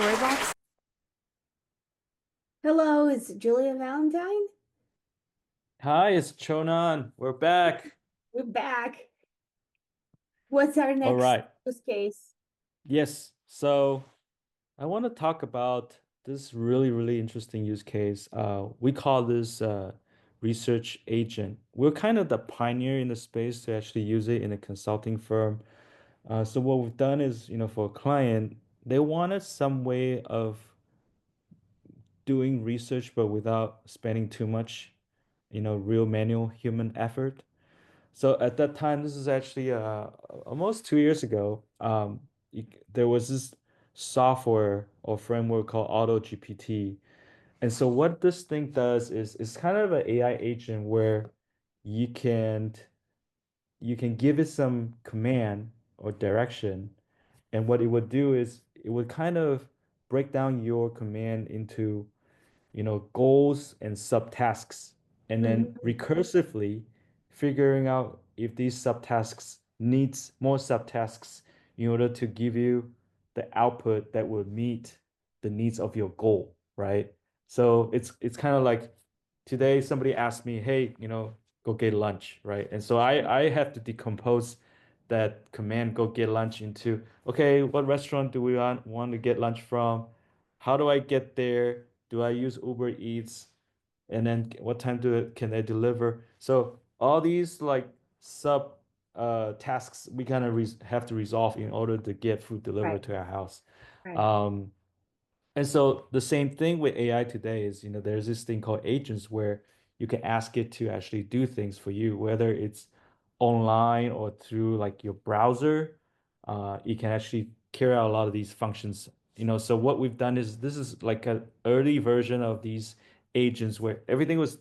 Storybox. Hello, is Julia Valentine? Hi, it's Cho-Nan. We're back. We're back. What's our All next right. use case? Yes. So I want to talk about this really interesting use case. We call this research agent. We're kind of the pioneer in the space to actually use it in a consulting firm. So what we've done is, for a client, they wanted some way of doing research, but without spending too much, real manual human effort. So at that time, this is actually almost 2 years ago. There was this software or framework called AutoGPT, and so what this thing does is it's kind of an AI agent where you can you can give it some command or direction, and what it would do is it would kind of break down your command into goals and subtasks, and then Hmm. recursively figuring out if these subtasks needs more subtasks in order to give you the output that will meet the needs of your goal, right? So it's kind of like today somebody asked me, hey, go get lunch, right? And so I have to decompose that command go get lunch into, okay, what restaurant do we want to get lunch from? How do I get there? Do I use Uber Eats? And then what time can they deliver? So all these like sub tasks we kind of have to resolve in order to get food delivered Right, to our house. right. Um, and so the same thing with AI today is, there's this thing called agents where you can ask it to actually do things for you, whether it's online or through like your browser. It can actually carry out a lot of these functions. So what we've done is this is like an early version of these agents where everything was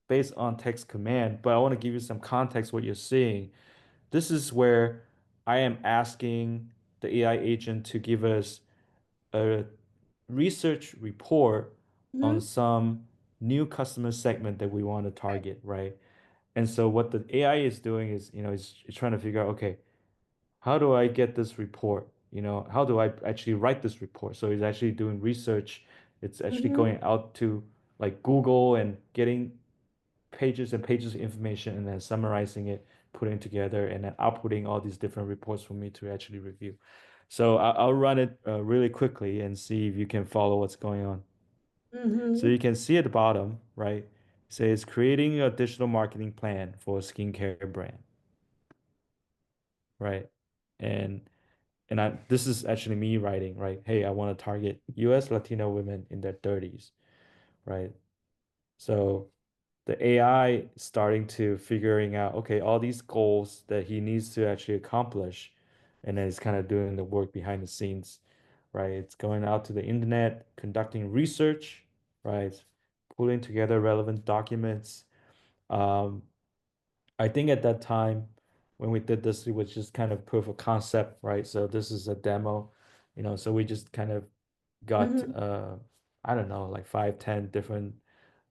based on text command, but I want to give you some context what you're seeing. This is where I am asking the AI agent to give us a research report on Hmm. some new customer segment that we want to Right. target, right? And so what the AI is doing is, it's trying to figure out, okay, how do I get this report? How do I actually write this report? So it's actually doing research. It's actually Hmm. going out to like Google and getting pages and pages of information and then summarizing it, putting it together, and then outputting all these different reports for me to actually review. So I'll run it really quickly and see if you can follow what's going on. So Hmm. you can see at the bottom, right? It says creating a digital marketing plan for a skincare brand, right? And this is actually me writing, right? Hey, I want to target US Latino women in their 30s, right? So the AI starting to figuring out, okay, all these goals that he needs to actually accomplish, and then it's kind of doing the work behind the scenes, right? It's going out to the internet, conducting research, right? Pulling together relevant documents. Um, I think at that time when we did this, it was just kind of proof of concept, right? So this is a demo, so we just kind of got Hmm. I don't know, like 5, 10 different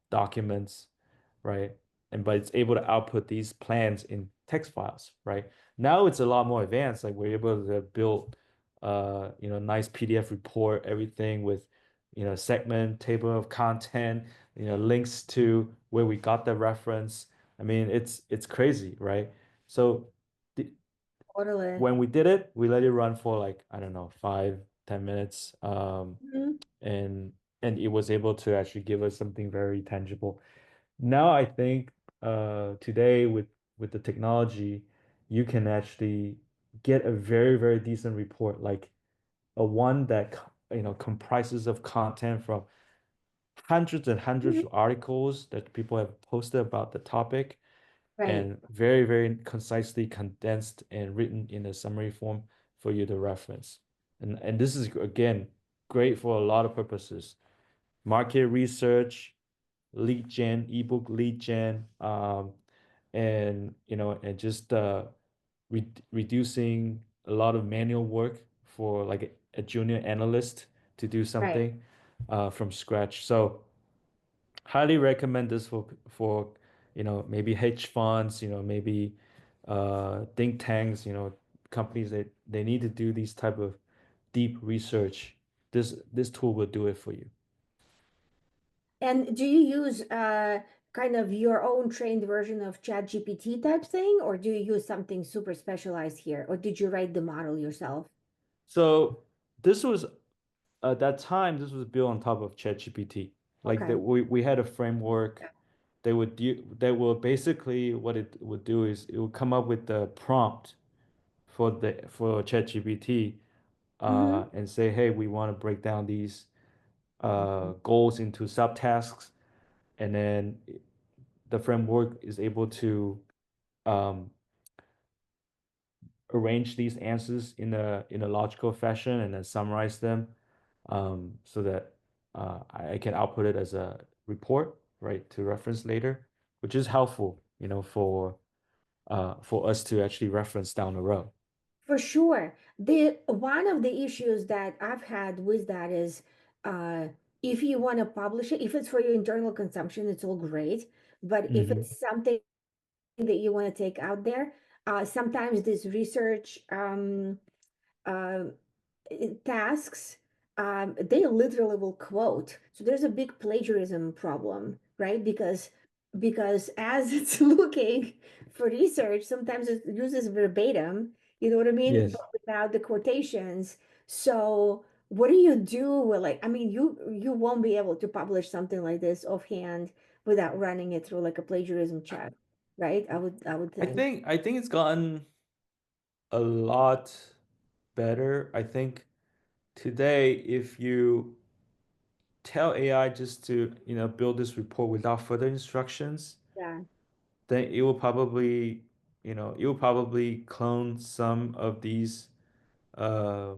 documents, right? And but it's able to output these plans in text files, right? Now it's a lot more advanced. Like we're able to build nice PDF report, everything with segment, table of content, links to where we got the reference. I mean, it's crazy, right? So the, Totally. when we did it, we let it run for like, I don't know, 5, 10 minutes. Hmm. And it was able to actually give us something very tangible. Now I think today with the technology, you can actually get a very decent report, like a one that comprises of content from hundreds and hundreds Hmm. of articles that people have posted about the topic, Right. and very concisely condensed and written in a summary form for you to reference. And this is again great for a lot of purposes. Market research, lead gen, ebook lead gen, and just reducing a lot of manual work for like a junior analyst to do Right. something from scratch. So highly recommend this for maybe hedge funds, maybe think tanks, companies that they need to do these type of deep research this tool will do it for you. And do you use kind of your own trained version of ChatGPT type thing, or do you use something super specialized here, or did you write the model yourself? So this was at that time, this was built on top of ChatGPT. Like that Okay. we had a framework. They will basically what it would do is it would come up with the prompt for ChatGPT Mm-hmm. and say, hey, we want to break down these goals into subtasks, and then the framework is able to um, arrange these answers in a logical fashion and then summarize them so that I can output it as a report, right, to reference later, which is helpful, for us to actually reference down the road. For sure. The one of the issues that I've had with that is uh, if you want to publish it, if it's for your internal consumption, it's all great. But if Hmm. it's something that you want to take out there, sometimes this research uh, tasks, they literally will quote. So there's a big plagiarism problem, right? Because as it's looking for research, sometimes it uses verbatim, you know what I mean, Yes. but without the quotations. So what do you do with like, I mean, you won't be able to publish something like this offhand without running it through like a plagiarism check, right? I would think. I think it's gotten a lot better. I think today, if you tell AI just to, build this report without further instructions, Yeah. then it will probably clone some of these uh,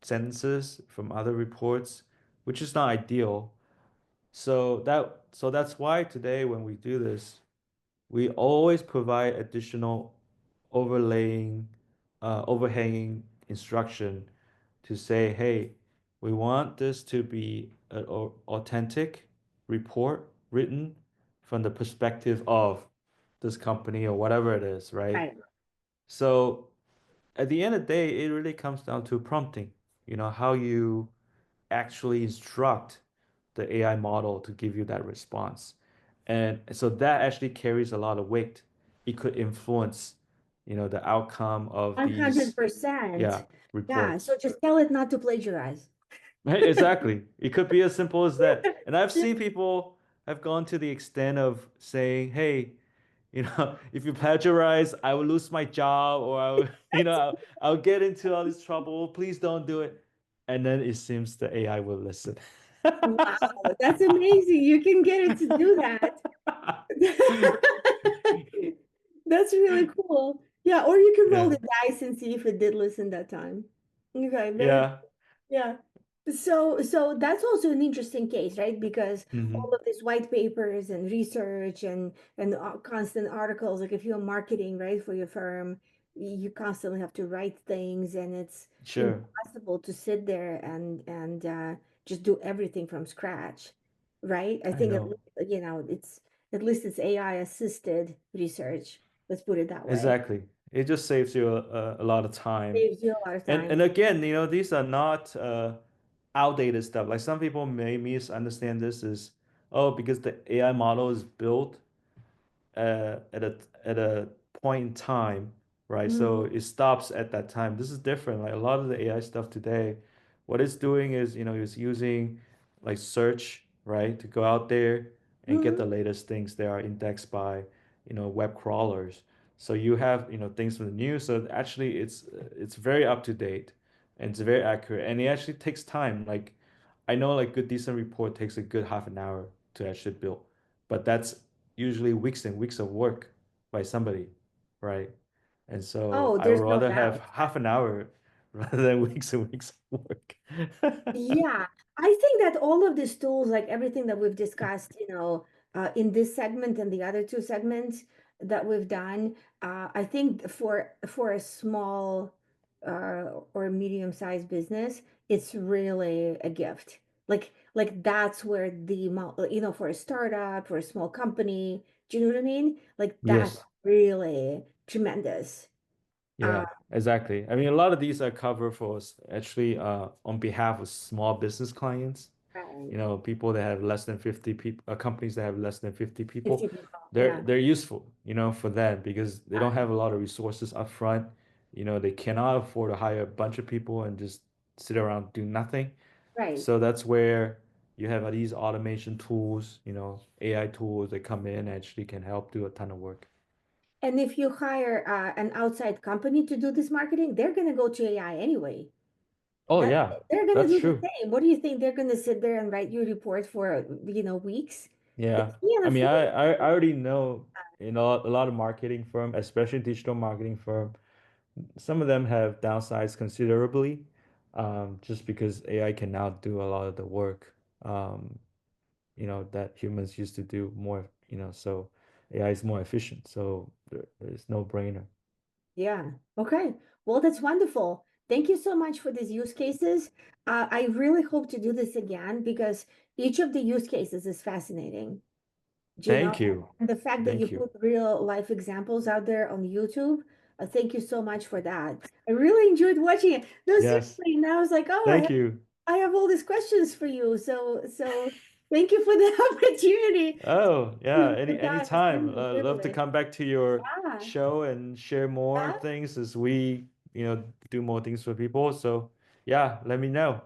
sentences from other reports, which is not ideal. So that's why today when we do this, we always provide additional overhanging instruction to say, hey, we want this to be an authentic report written from the perspective of this company or whatever it is, right? Right. So at the end of the day, it really comes down to prompting, how you actually instruct the AI model to give you that response. And so that actually carries a lot of weight. It could influence, the outcome of these, yeah, 100%. Yeah. reports. So just tell it not to plagiarize. Right, exactly. It could be as simple as that. And I've seen people have gone to the extent of saying, hey, if you plagiarize, I will lose my job or I will, I'll get into all this trouble. Please don't do it. And then it seems the AI will listen. Wow, that's amazing. You can get it to do that. That's really cool. Yeah, or you can roll Yeah. the dice and see if it did listen that time. Okay, very Yeah. yeah. So that's also an interesting case, right? Because all Hmm. of these white papers and research and constant articles, like if you're marketing, right, for your firm, you constantly have to write things, and it's Sure. impossible to sit there and just do everything from scratch, right? I I think know. it's at least it's AI assisted research. Let's put it that way. Exactly. It just saves you a lot of time. Saves you a lot of And time. again, these are not outdated stuff. Like some people may misunderstand this as, oh, because the AI model is built at a point in time, right? So Mhm. it stops at that time. This is different. Like a lot of the AI stuff today, what it's doing is, it's using like search, right, to go out there and get the Mhm. latest things that are indexed by, web crawlers. So you have, things from the news. So actually, it's very up to date and it's very accurate. And it actually takes time. Like I know, like good decent report takes a good half an hour to actually build, but that's usually weeks and weeks of work by somebody, right? And so Oh, I would there's no rather have doubt. half an hour rather than weeks and weeks of work. Yeah, I think that all of these tools, like everything that we've discussed, in this segment and the other two segments that we've done, I think for a small or medium-sized business, it's really a gift. Like that's where for a startup, for a small company, do you know what I mean? Like that's Yes, really tremendous. Yeah, exactly. I mean, a lot of these are covered for actually on behalf of small business clients. Right. You know, people that have less than 50 people, companies that have less than 50 people, 50 people. they're Yeah. they're useful, you know, for them because they don't have a lot of resources up front. You know, they cannot afford to hire a bunch of people and just sit around do nothing. Right. So that's where you have these automation tools, you know, AI tools that come in actually can help do a ton of work. And if you hire an outside company to do this marketing, they're going to go to AI anyway. Oh That yeah, they're going to that's do the true. same. What do you think they're going to sit there and write you a report for, weeks? They Yeah. can't I mean, afford I already know, you know, a lot of marketing firm, especially digital marketing firm, some of them have downsized considerably, just because AI can now do a lot of the work, you know, that humans used to do more, you know, so AI is more efficient. So there's no brainer. Yeah. Okay. Well, that's wonderful. Thank you so much for these use cases. I really hope to do this again because each of the use cases is fascinating. You know, Thank you. and the fact that you Thank you. put real life examples out there on YouTube, thank you so much for that. I really enjoyed watching it. No, Yes. seriously, and I was like, oh, Thank you. I have all these questions for you. So thank you for the opportunity. Oh, yeah, Oh gosh, it's anytime. really a Love to privilege. come back to your Yeah, show and share more yeah, things as we, you know, do more things for people. So, yeah, let me know.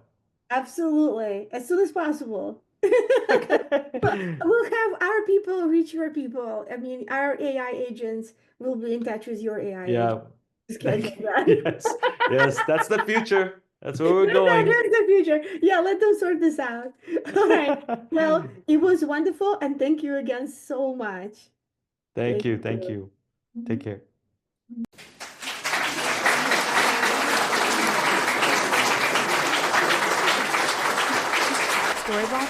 absolutely. As soon as possible. But Okay. we'll have our people reach your people. I mean, our AI agents will be in touch with your AI agent Yeah. to schedule Yes. that. Yes, that's the future. That's where we're That going. is the future. Yeah, let them sort this out. All right. Well, it was wonderful, and thank you again so much. Thank Thank you. Thank you. you. Take care. Storybox